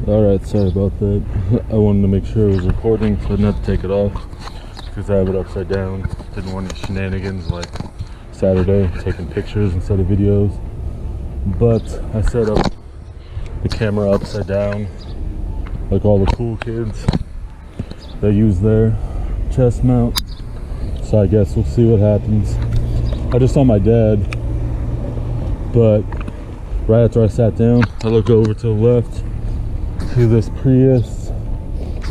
Alright, sorry about that. I wanted to make sure it was recording, so I didn't have to take it off because I have it upside down. Didn't want any shenanigans like Saturday, taking pictures instead of videos. But I set up the camera upside down like all the cool kids that use their chest mount. So I guess we'll see what happens. I just saw my dad, but right after I sat down, I look over to the left, see this Prius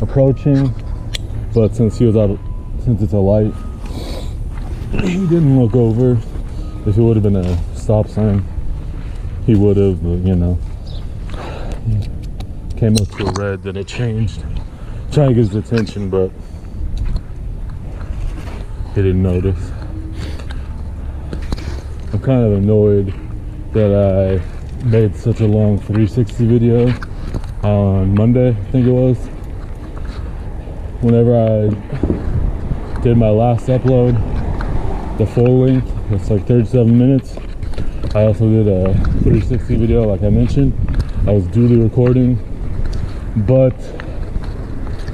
approaching, but since it's a light, he didn't look over. If it would have been a stop sign, he would have, you know, came up to a red, then it changed. Trying to get his attention, but he didn't notice. I'm kind of annoyed that I made such a long 360 video on Monday, I think it was. Whenever I did my last upload, the full length, it's like 37 minutes. I also did a 360 video like I mentioned. I was duly recording, but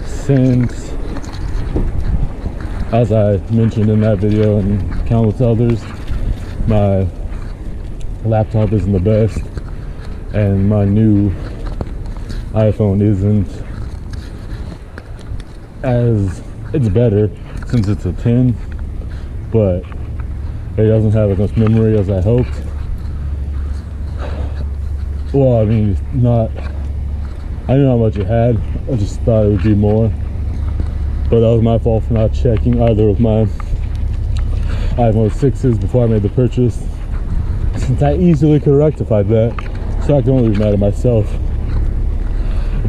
since, as I mentioned in that video and countless others, my laptop isn't the best and my new iPhone isn't as, it's better since it's a 10, but it doesn't have as much memory as I hoped. Well, I mean, not, I didn't know how much it had. I just thought it would be more, but that was my fault for not checking either of my iPhone 6s before I made the purchase, since I easily could have rectified that. So I can only be mad at myself.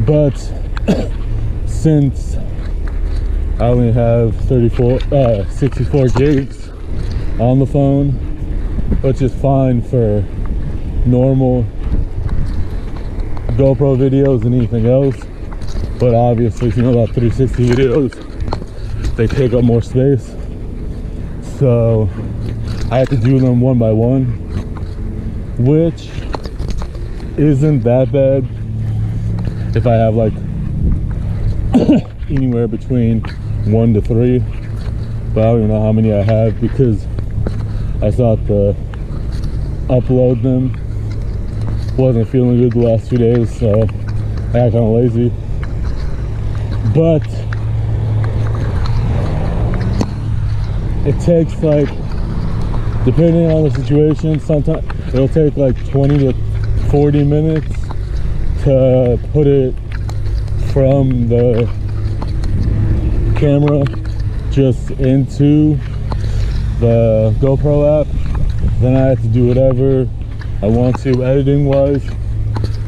But since I only have 64 gigs on the phone, which is fine for normal GoPro videos and anything else, but obviously if you know about 360 videos, they take up more space. So I have to do them one by one, which isn't that bad if I have like anywhere between 1 to 3, but I don't even know how many I have because I thought the upload them wasn't feeling good the last few days, so I got kind of lazy. But it takes, like, depending on the situation, sometimes it'll take like 20 to 40 minutes to put it from the camera just into the GoPro app. Then I have to do whatever I want to editing wise.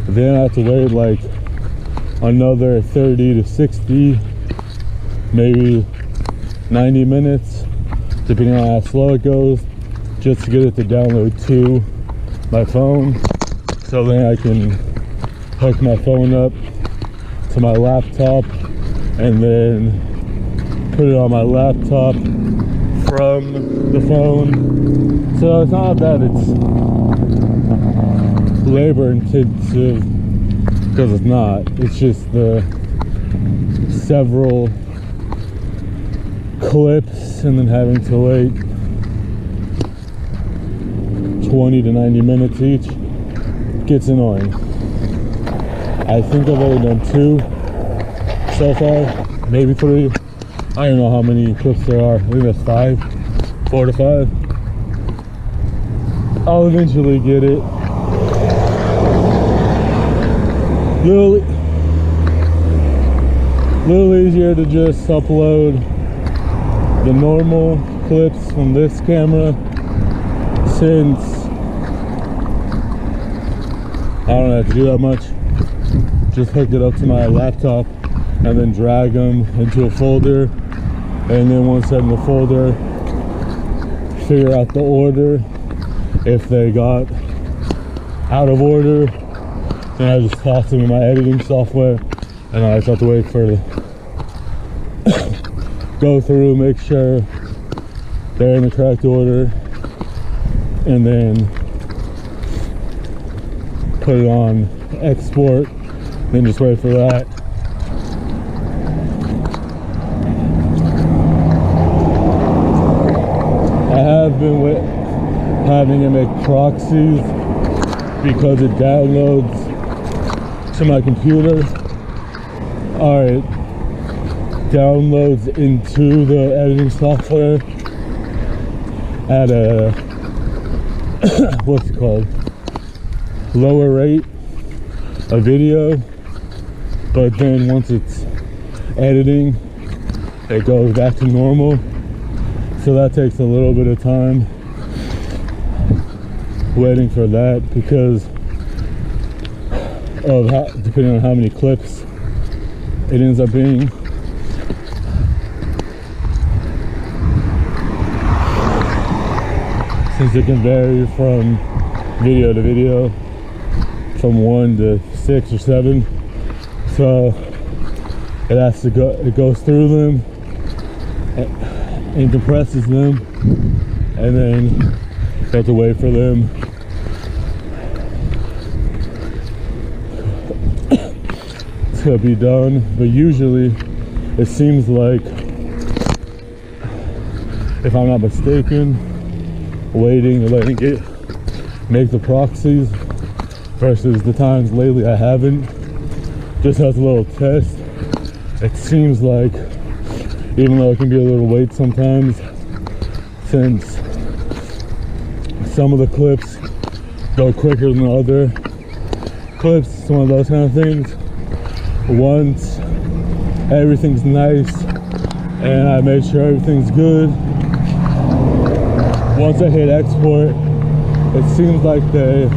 Then I have to wait like another 30 to 60, maybe 90 minutes, depending on how slow it goes, just to get it to download to my phone. So then I can hook my phone up to my laptop and then put it on my laptop from the phone. So it's not that it's labor intensive, because it's not. It's just the several clips and then having to wait 20 to 90 minutes each gets annoying. I think I've only done 2 so far, maybe 3. I don't know how many clips there are. I think that's 5, 4 to 5. I'll eventually get it. Little easier to just upload the normal clips from this camera, since I don't have to do that much. Just hook it up to my laptop and then drag them into a folder, and then once I'm in the folder, figure out the order. If they got out of order, then I just toss them in my editing software, and I just have to wait for it to go through, make sure they're in the correct order, and then put it on export, then just wait for that. I have been having to make proxies because it downloads to my computer. Alright, downloads into the editing software at a what's it called, lower rate of video, but then once it's editing it goes back to normal, so that takes a little bit of time waiting for that because of how, depending on how many clips it ends up being. Since it can vary from video to video, from 1 to 6 or 7, so it has to go. It goes through them and compresses them, and then you have to wait for them to be done. But usually, it seems like, if I'm not mistaken, waiting and letting it make the proxies versus the times lately I haven't, just as a little test, it seems like, even though it can be a little wait sometimes, since some of the clips go quicker than the other clips, some of those kind of things, once everything's nice and I make sure everything's good, once I hit export, it seems like they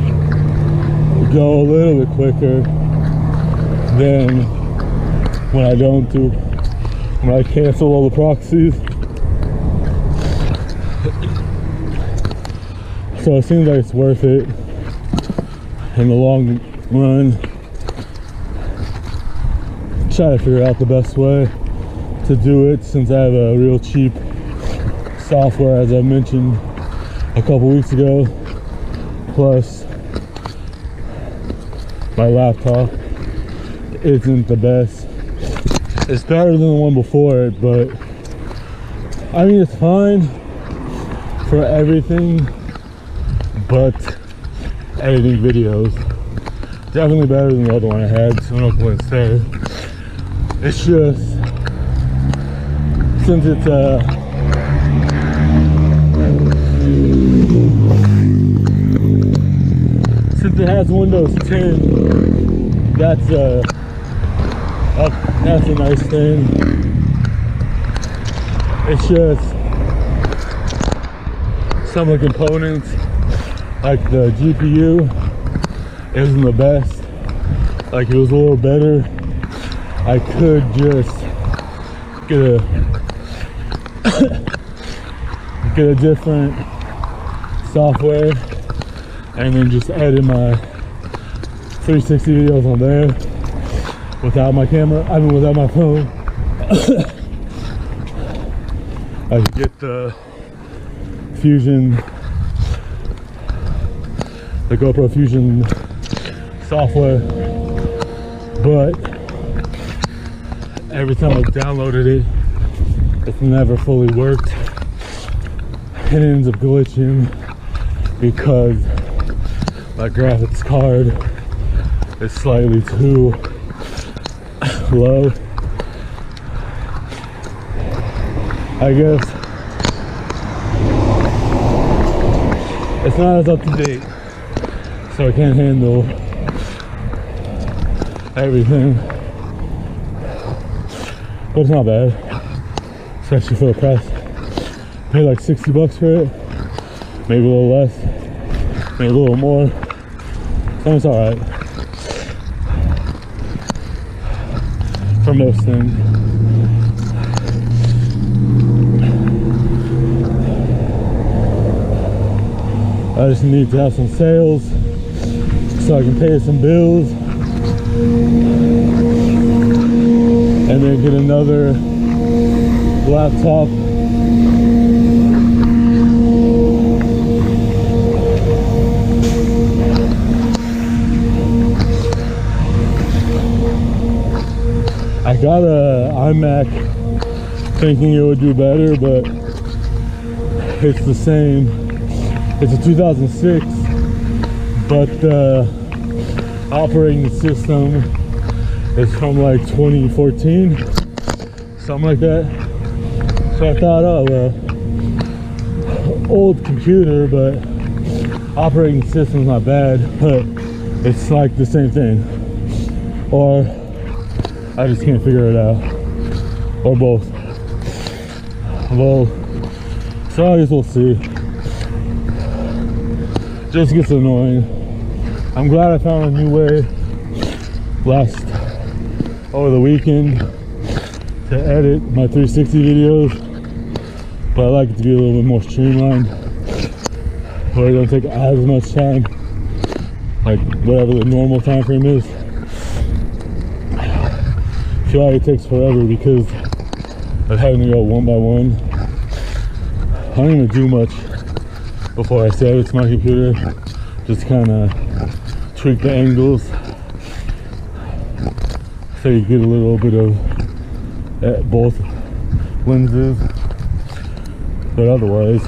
go a little bit quicker than when I don't do, when I cancel all the proxies. So it seems like it's worth it in the long run. Try to figure out the best way to do it, since I have a real cheap software, as I mentioned a couple weeks ago, plus my laptop isn't the best. It's better than the one before it, but I mean, it's fine for everything but editing videos. Definitely better than the other one I had, so no complaints there. It's just, since it's since it has Windows 10, that's a nice thing. It's just some of the components, like the GPU, isn't the best. Like, it was a little better. I could just get a different software and then just edit my 360 videos on there without my camera, without my phone. I could get the GoPro Fusion software, but every time I've downloaded it, it's never fully worked. It ends up glitching because my graphics card is slightly too low. I guess it's not as up to date, so I can't handle everything. But it's not bad, especially for the price. Paid like 60 bucks for it, maybe a little less, maybe a little more. So it's alright for most things. I just need to have some sales so I can pay some bills and then get another laptop. I got a iMac thinking it would do better, but it's the same. It's a 2006, but the operating system is from like 2014, something like that. So I thought, oh well, old computer, but operating system's not bad, but it's like the same thing. Or I just can't figure it out. Or both. Well, so I guess we'll see. Just gets annoying. I'm glad I found a new way over the weekend to edit my 360 videos, but I like it to be a little bit more streamlined, where it don't take as much time, like whatever the normal time frame is. I feel like it takes forever because of having to go one by one. I don't even do much before I save it to my computer, just kind of tweak the angles so you get a little bit of both lenses, but otherwise,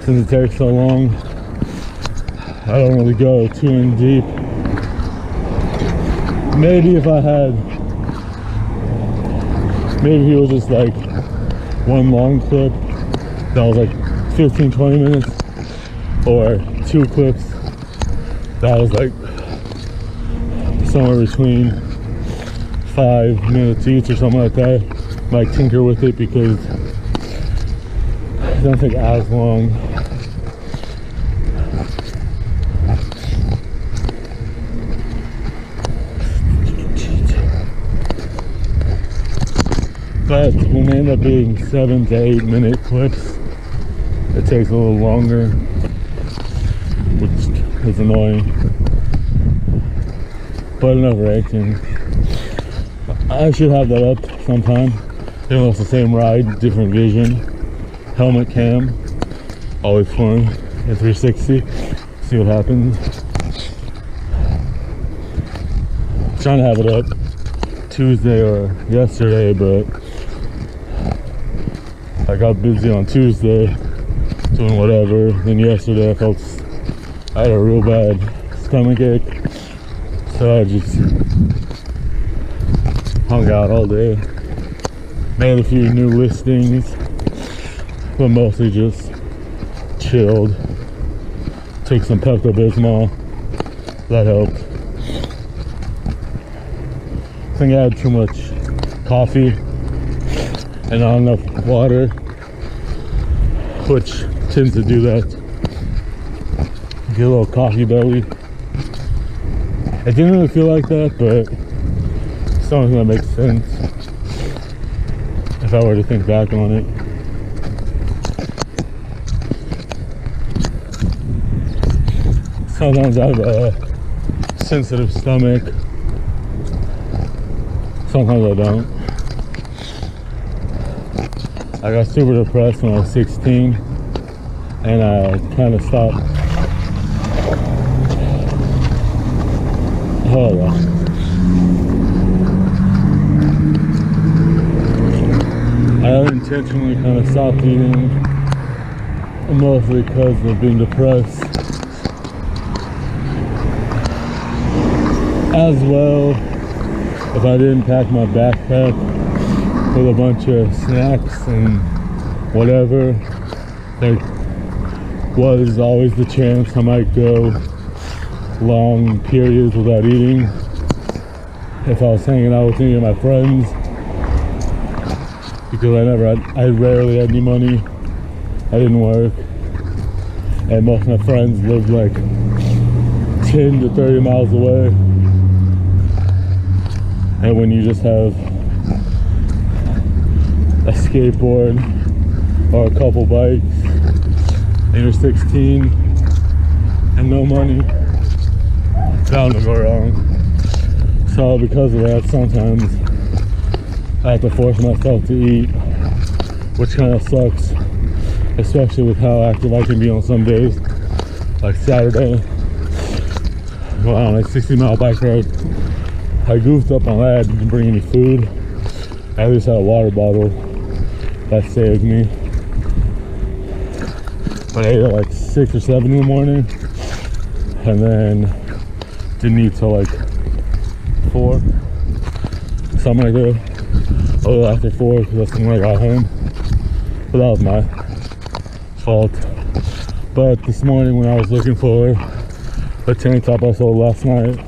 since it takes so long, I don't really go too in deep. Maybe if I had, maybe it was just like one long clip that was like 15-20 minutes, or two clips that was like somewhere between 5 minutes each or something like that. Like tinker with it because it doesn't take as long. But when they end up being 7 to 8 minute clips, it takes a little longer, which is annoying. But enough ranking. I should have that up sometime. Even though it's the same ride, different vision. Helmet cam, always fun. In 360, see what happens. Trying to have it up Tuesday or yesterday, but I got busy on Tuesday doing whatever. Then yesterday I had a real bad stomach ache, so I just hung out all day. Made a few new listings, but mostly just chilled. Took some Pepto-Bismol, that helped. I think I had too much coffee and not enough water, which tends to do that. Get a little coffee belly. It didn't really feel like that, but something that makes sense if I were to think back on it. Sometimes I have a sensitive stomach. Sometimes I don't. I got super depressed when I was 16, and I kind of stopped. Hold on. I unintentionally kind of stopped eating, mostly because of being depressed. As well, if I didn't pack my backpack with a bunch of snacks and whatever, there was always the chance I might go long periods without eating. If I was hanging out with any of my friends, because I rarely had any money, I didn't work, and most of my friends lived like 10 to 30 miles away. And when you just have a skateboard or a couple bikes and you're 16 and no money, it's bound to go wrong. So because of that, sometimes I have to force myself to eat, which kind of sucks, especially with how active I can be on some days. Like Saturday, go on a 60-mile bike ride I goofed up on that. I didn't bring any food. I at least had a water bottle. That saved me. But I ate at like 6 or 7 in the morning, and then didn't eat till like 4, something like that. A little after 4, because that's when I got home. But that was my fault. But this morning when I was looking for the tank top I sold last night,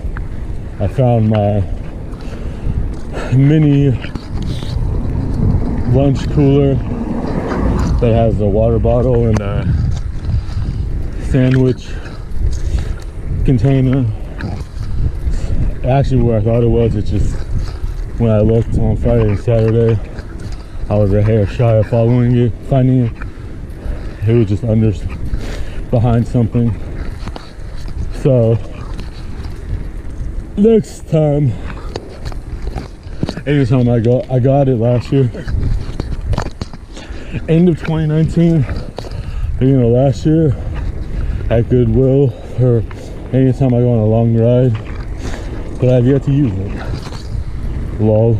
I found my mini lunch cooler that has a water bottle and a sandwich container. Actually where I thought it was, it's just when I looked on Friday and Saturday, I was a hair shy of finding it. It was just behind something. So next time, anytime I got it last year, end of 2019, beginning of last year, at Goodwill, or anytime I go on a long ride, but I've yet to use it. Lol.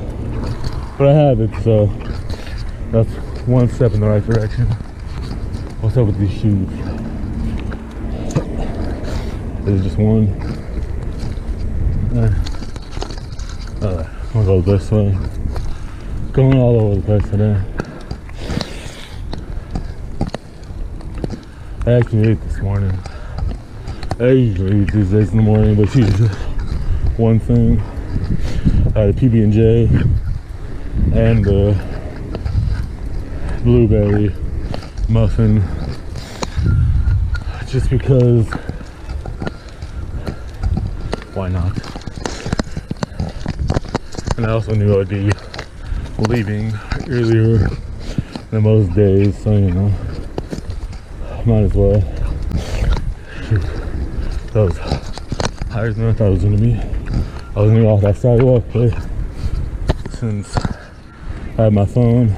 But I have it, so that's one step in the right direction. What's up with these shoes? Is it just one? I'll go this way. Going all over the place today. I actually ate this morning. I usually eat these days in the morning, but it's usually one thing. I had a PB&J and a blueberry muffin, just because, why not? And I also knew I'd be leaving earlier than most days, so you know, might as well. Shoot, that was higher than I thought it was gonna be. I was gonna go off that sidewalk, but since I had my phone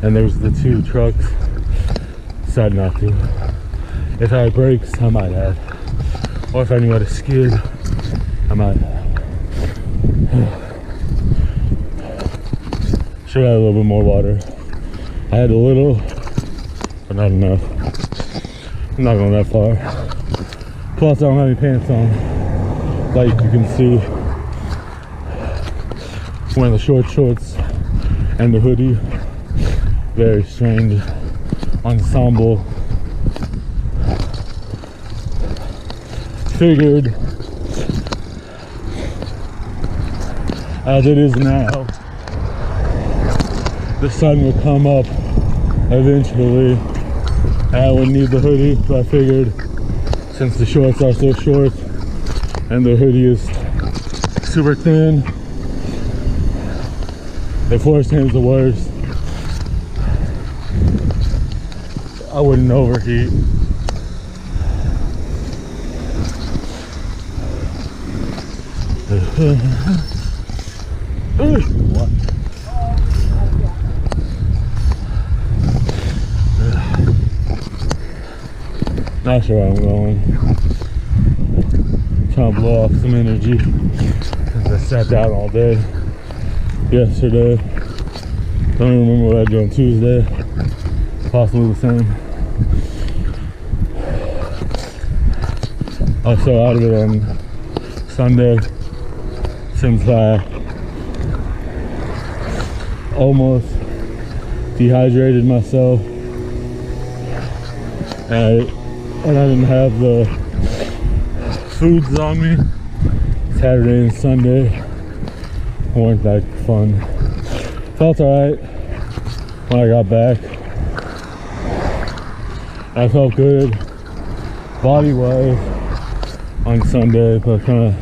and there was the 2 trucks, decided not to. If I had brakes, I might have. Or if I knew how to skid, I might have. Should have had a little bit more water. I had a little, but not enough. I'm not going that far. Plus, I don't have any pants on. Like you can see, wearing the short shorts and the hoodie. Very strange ensemble. Figured, as it is now, the sun would come up eventually and I would need the hoodie, so I figured since the shorts are so short and the hoodie is super thin, if worst comes to worst, I wouldn't overheat. What? Not sure where I'm going. Trying to blow off some energy since I sat down all day yesterday. Don't even remember what I did on Tuesday. Possibly the same. I was so out of it on Sunday since I almost dehydrated myself and I didn't have the foods on me. Saturday and Sunday weren't that fun. Felt alright when I got back. I felt good body wise on Sunday, but kind of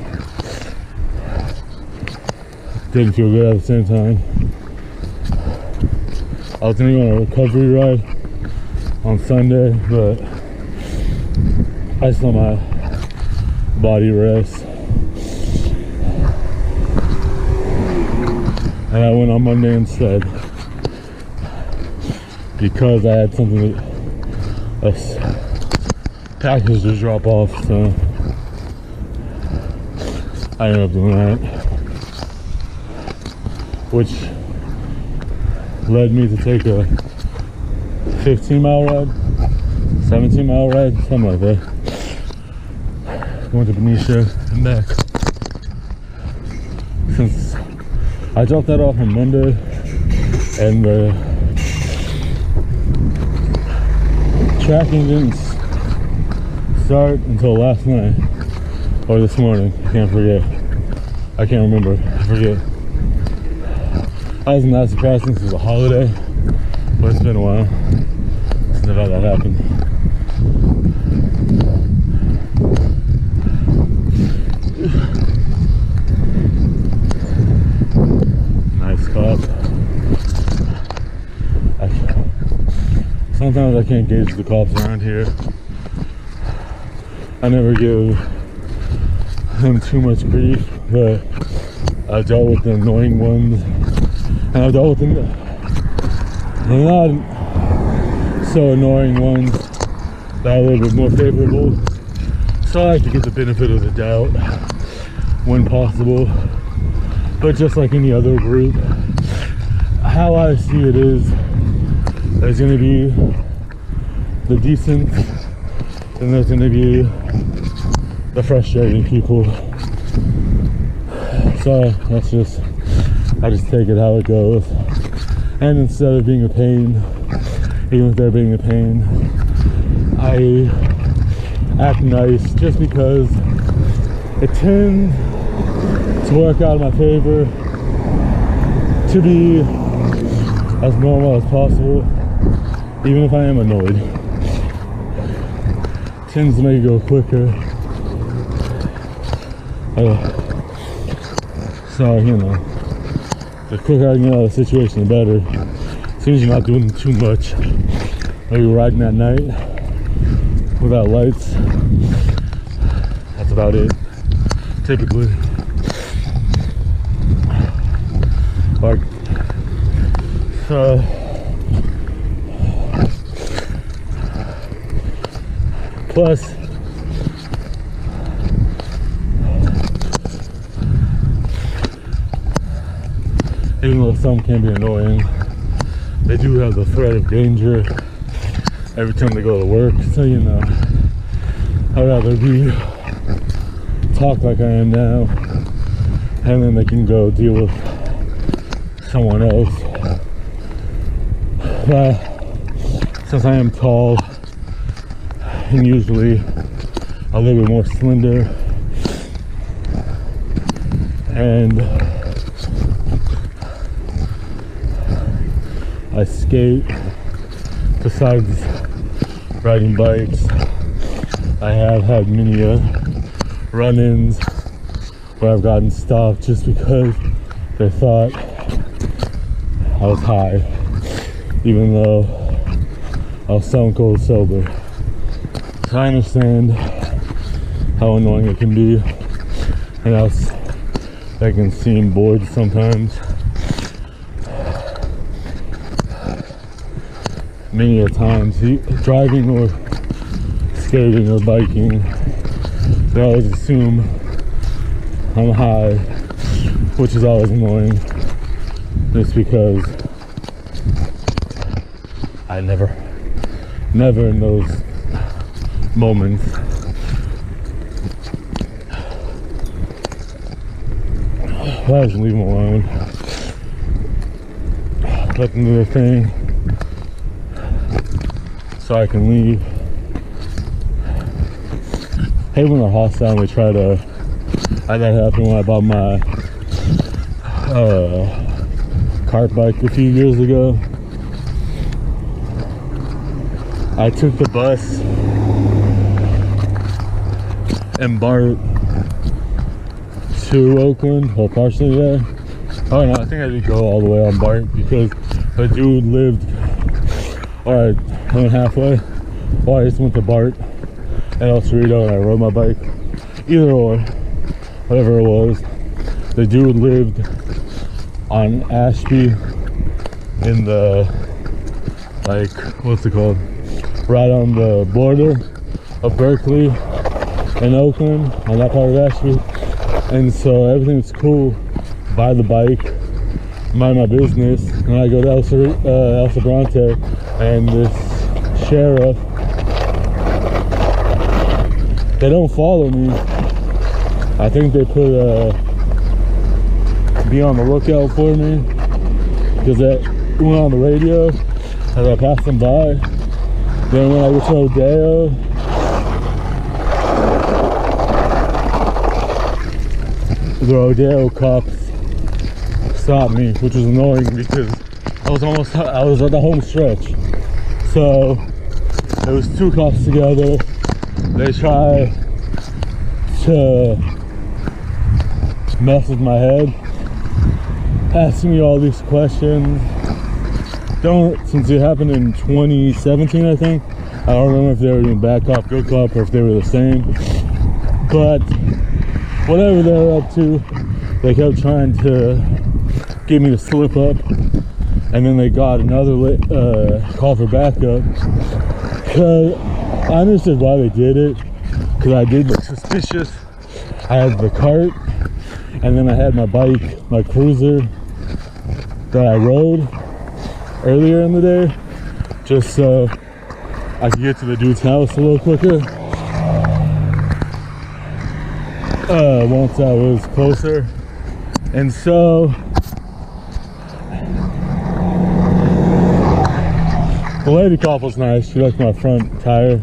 didn't feel good at the same time. I was gonna go on a recovery ride on Sunday, but I just let my body rest. And I went on Monday instead because I had something to a package to drop off, so I ended up doing that. which led me to take a 15-mile ride, 17-mile ride, something like that. Going to Benicia and back. Since I dropped that off on Monday, and the tracking didn't start until last night or this morning. I can't remember. I forget. I wasn't that surprised since it was a holiday, but it's been a while since I've had that happen. Nice cop. Sometimes I can't gauge the cops around here. I never give them too much grief, but I've dealt with the annoying ones, and I've dealt with the not so annoying ones that are a little bit more favorable. So I like to get the benefit of the doubt when possible. But just like any other group, how I see it is, there's going to be the decent, and there's going to be the frustrating people. So that's just, I just take it how it goes. And instead of being a pain, even if they're being a pain, I act nice just because it tends to work out in my favor to be as normal as possible, even if I am annoyed. It tends to make it go quicker. So, you know, the quicker I can get out of the situation, the better. As soon as you're not doing too much, maybe riding at night without lights, that's about it, typically. Like, plus, even though some can be annoying, they do have the threat of danger every time they go to work. So, you know, I'd rather be talk like I am now, and then they can go deal with someone else. But since I am tall and usually a little bit more slender, and I skate, besides riding bikes, I have had many run-ins where I've gotten stopped just because they thought I was high, even though I was stone cold sober. So I understand how annoying it can be, and how that can seem bored sometimes. Many a times, driving or skating or biking, they always assume I'm high, which is always annoying, just because I never in those moments. I just leave them alone, let them do their thing, so I can leave. Hey, when they're hostile and they try to, I had that happen when I bought my kart bike a few years ago. I took the bus and BART to Oakland, well, partially there. Oh no, I think I didn't go all the way on BART because the dude lived, alright, I went halfway. Or I just went to BART and El Cerrito and I rode my bike. Either or, whatever it was. The dude lived on Ashby in the, like, what's it called? Right on the border of Berkeley and Oakland, on that part of Ashby. And so everything was cool by the bike. mind my business, and I go to El Sobrante, and this sheriff, they don't follow me. I think they put be on the lookout for me, because that went on the radio as I passed them by. Then when I get to Rodeo, the Rodeo cops stopped me, which was annoying because I was at the home stretch. So there was two cops together. They try to mess with my head, asking me all these questions. Since it happened in 2017, I think. I don't remember if they were doing bad cop, good cop, or if they were the same. But whatever they were up to, they kept trying to get me to slip up, and then they got another call for backup. Cause I understood why they did it, because I did look suspicious. I had the cart, and then I had my bike, my cruiser that I rode earlier in the day, just so I could get to the dude's house a little quicker. Once I was closer, and so the lady cop was nice. She liked my front tire,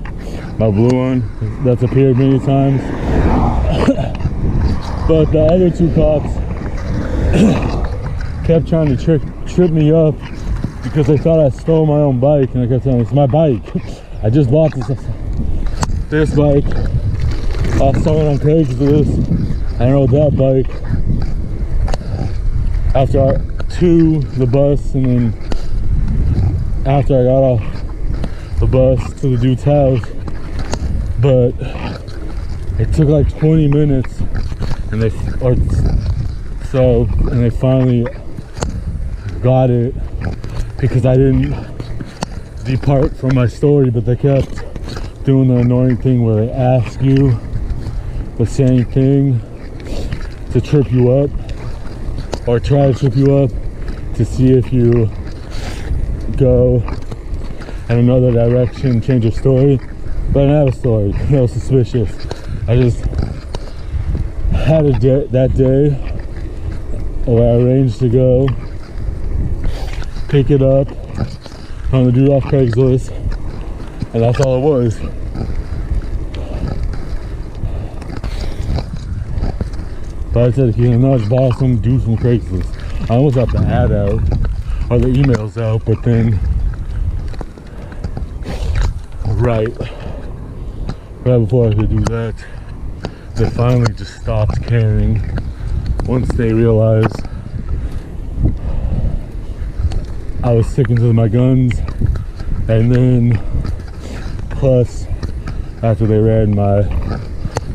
my blue one that's appeared many times. But the other two cops kept trying to trip me up because they thought I stole my own bike, and I kept telling them, it's my bike. I just bought this bike off someone on Craigslist. I rode that bike to the bus, and then after I got off the bus to the dude's house. But it took like 20 minutes, and they finally got it, because I didn't depart from my story, but they kept doing the annoying thing where they ask you the same thing to trip you up, or try to trip you up to see if you go in another direction, change your story. But I didn't have a story. I was suspicious. I just had that day where I arranged to go pick it up on the dude off Craigslist, and that's all it was. But I said, you know, I just bought some dude from Craigslist. I almost got the ad out, or the emails out, but then right before I could do that, they finally just stopped caring once they realized I was sticking to my guns. And then plus, after they read my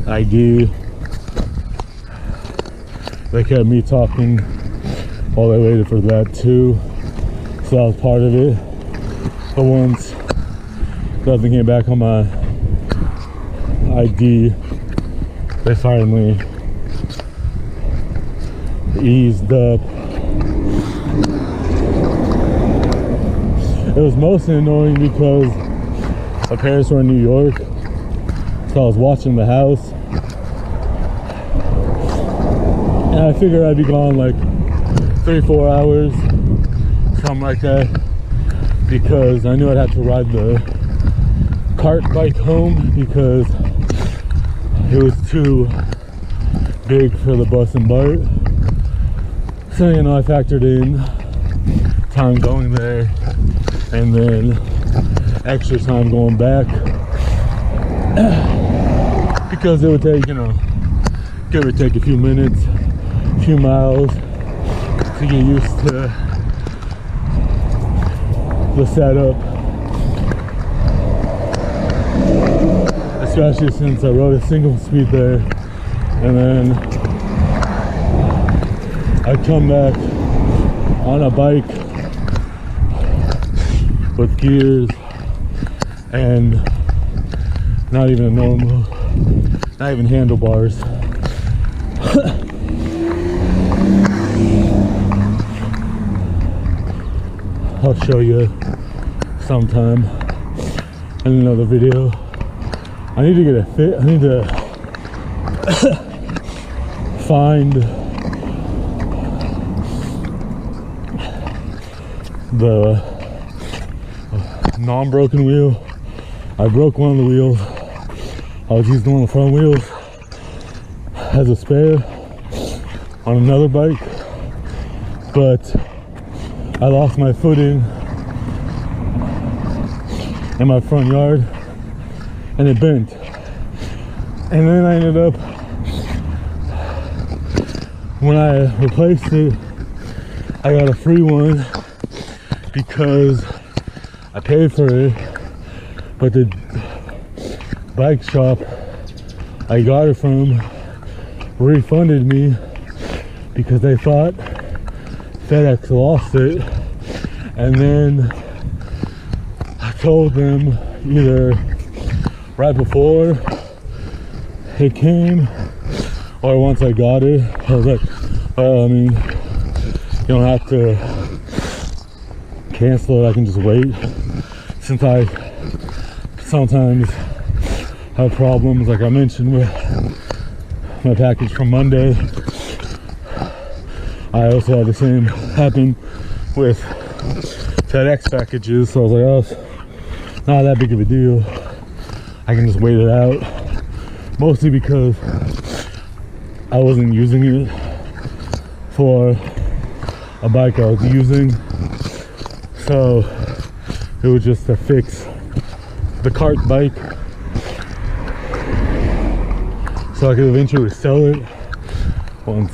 ID, they kept me talking while they waited for that too, so that was part of it. But once nothing came back on my ID, they finally eased up. It was mostly annoying because my parents were in New York, so I was watching the house, and I figured I'd be gone like 3-4 hours, something like that, because I knew I'd have to ride the cart bike home because it was too big for the bus and BART. So, you know, I factored in time going there and then extra time going back, because it would take, you know, give or take a few minutes, a few miles to get used to the setup, especially since I rode a single speed there, and then I come back on a bike with gears and not even a normal, not even handlebars. I'll show you sometime in another video. I need to get a fit. I need to find the non-broken wheel. I broke one of the wheels. I was using one of the front wheels as a spare on another bike, but I lost my footing in my front yard and it bent. And then I ended up, when I replaced it, I got a free one because I paid for it, but the bike shop I got it from refunded me because they thought FedEx lost it. And then I told them either right before it came or once I got it, I was like, well, I mean, you don't have to cancel it, I can just wait. Since I sometimes have problems, like I mentioned with my package from Monday, I also had the same happen with FedEx packages, so I was like, oh, it's not that big of a deal, I can just wait it out. Mostly because I wasn't using it for a bike I was using, so it was just to fix the cart bike so I could eventually sell it once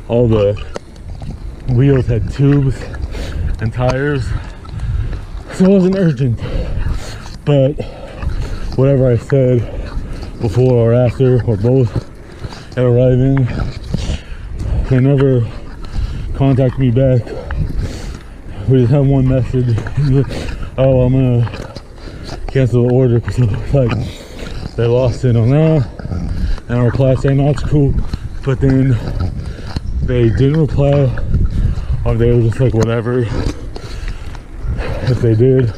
all the wheels had tubes and tires. So it wasn't urgent, but whatever I said before or after or both at arriving, they never contacted me back. We just had one message, oh, I'm gonna cancel the order because it looks like they lost it on that. And I replied saying, no, it's cool. But then they didn't reply, or they were just like, whatever, if they did.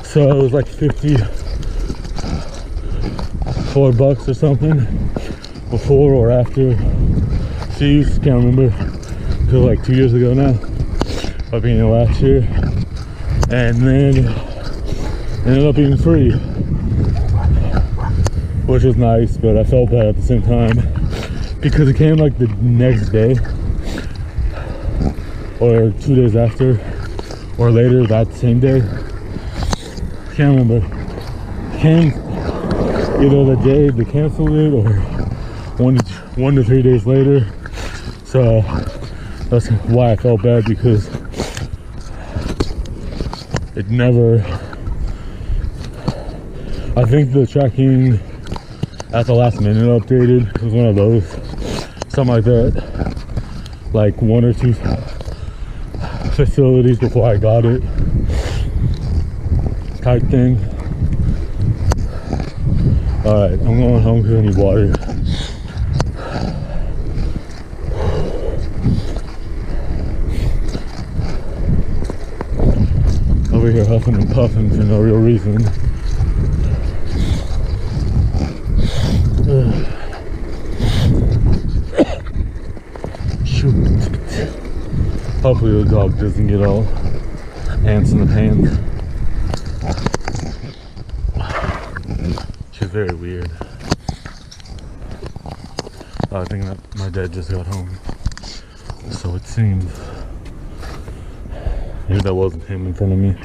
So it was like $54 or something before or after fees, can't remember, because like 2 years ago now, or being last year. And then ended up being free, which was nice, but I felt bad at the same time because it came like the next day or 2 days after or later that same day. Can't remember. It came either the day they canceled it or 1 to 3 days later. So that's why I felt bad, because it never, I think the tracking at the last minute updated. It was one of those, something like that, like 1 or 2 facilities before I got it type thing. All right, I'm going home because I need water. Over here huffing and puffing for no real reason. Shoot. Hopefully the dog doesn't get all ants in the pants. She's very weird. I think that my dad just got home, so it seems. Maybe that wasn't him in front of me.